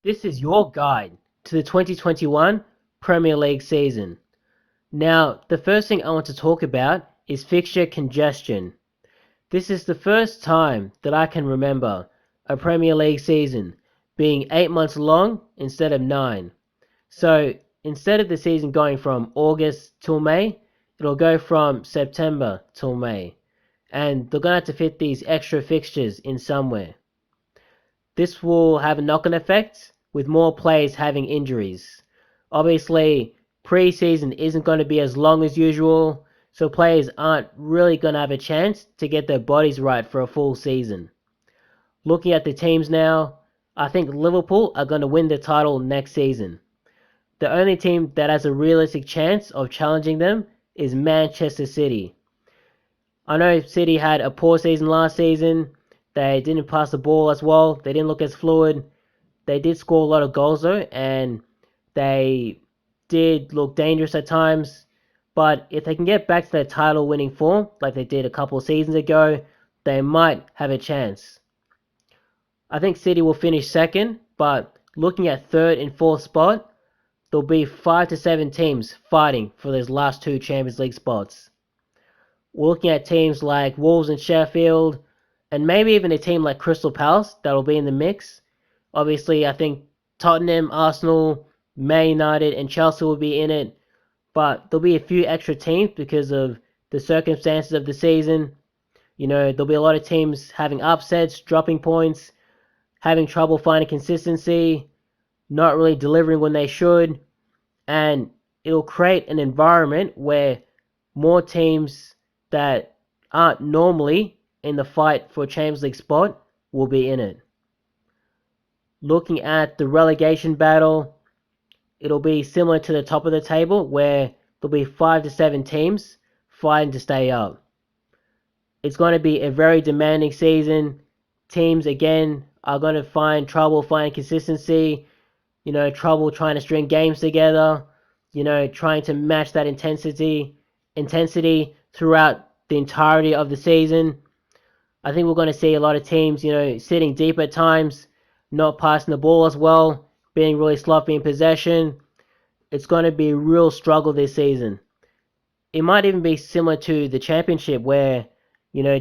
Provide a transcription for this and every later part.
This is your guide to the 2021 Premier League season. Now, the first thing I want to talk about is fixture congestion. This is the first time that I can remember a Premier League season being 8 months long instead of 9. So, instead of the season going from August till May, it'll go from September till May. And they're going to have to fit these extra fixtures in somewhere. This will have a knock-on effect with more players having injuries. Obviously, pre-season isn't going to be as long as usual, so players aren't really going to have a chance to get their bodies right for a full season. Looking at the teams now, I think Liverpool are going to win the title next season. The only team that has a realistic chance of challenging them is Manchester City. I know City had a poor season last season. They didn't pass the ball as well. They didn't look as fluid. They did score a lot of goals though, and they did look dangerous at times. But if they can get back to their title winning form, like they did a couple of seasons ago, they might have a chance. I think City will finish second, but looking at third and fourth spot, there'll be 5 to 7 teams fighting for those last two Champions League spots. We're looking at teams like Wolves and Sheffield, and maybe even a team like Crystal Palace that'll be in the mix. Obviously, I think Tottenham, Arsenal, Man United, and Chelsea will be in it, but there'll be a few extra teams because of the circumstances of the season. There'll be a lot of teams having upsets, dropping points, having trouble finding consistency, not really delivering when they should, and it'll create an environment where more teams that aren't normally in the fight for a Champions League spot will be in it. Looking at the relegation battle, it'll be similar to the top of the table where there'll be 5 to 7 teams fighting to stay up. It's going to be a very demanding season. Teams again are going to find trouble finding consistency, trouble trying to string games together, trying to match that intensity throughout the entirety of the season. I think we're going to see a lot of teams, sitting deep at times, not passing the ball as well, being really sloppy in possession. It's going to be a real struggle this season. It might even be similar to the championship where,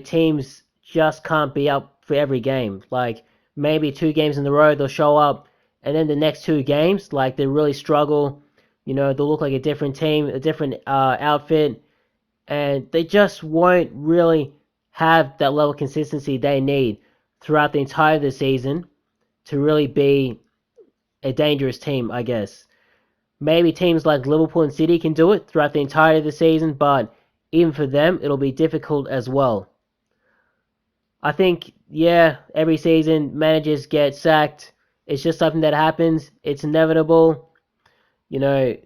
teams just can't be up for every game. Like maybe 2 games in a row they'll show up, and then the next 2 games, like they really struggle. They'll look like a different team, a different outfit, and they just won't really have that level of consistency they need throughout the entire of the season to really be a dangerous team, I guess. Maybe teams like Liverpool and City can do it throughout the entirety of the season, but even for them, it'll be difficult as well. I think, yeah, every season managers get sacked. It's just something that happens. It's inevitable. You know,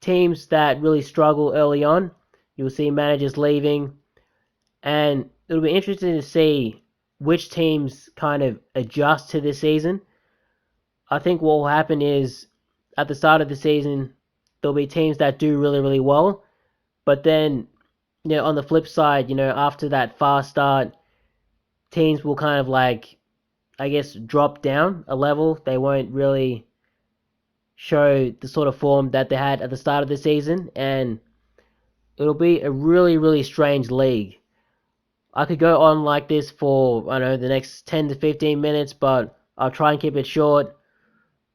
teams that really struggle early on, you'll see managers leaving, and it'll be interesting to see which teams kind of adjust to this season. I think what will happen is at the start of the season, there'll be teams that do really, really well, but then, on the flip side, after that fast start, teams will kind of like, I guess, drop down a level. They won't really show the sort of form that they had at the start of the season, and it'll be a really, really strange league. I could go on like this for, I don't know, the next 10 to 15 minutes, but I'll try and keep it short.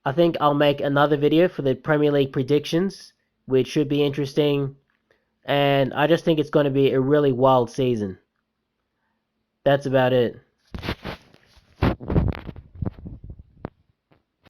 I think I'll make another video for the Premier League predictions, which should be interesting, and I just think it's going to be a really wild season. That's about it.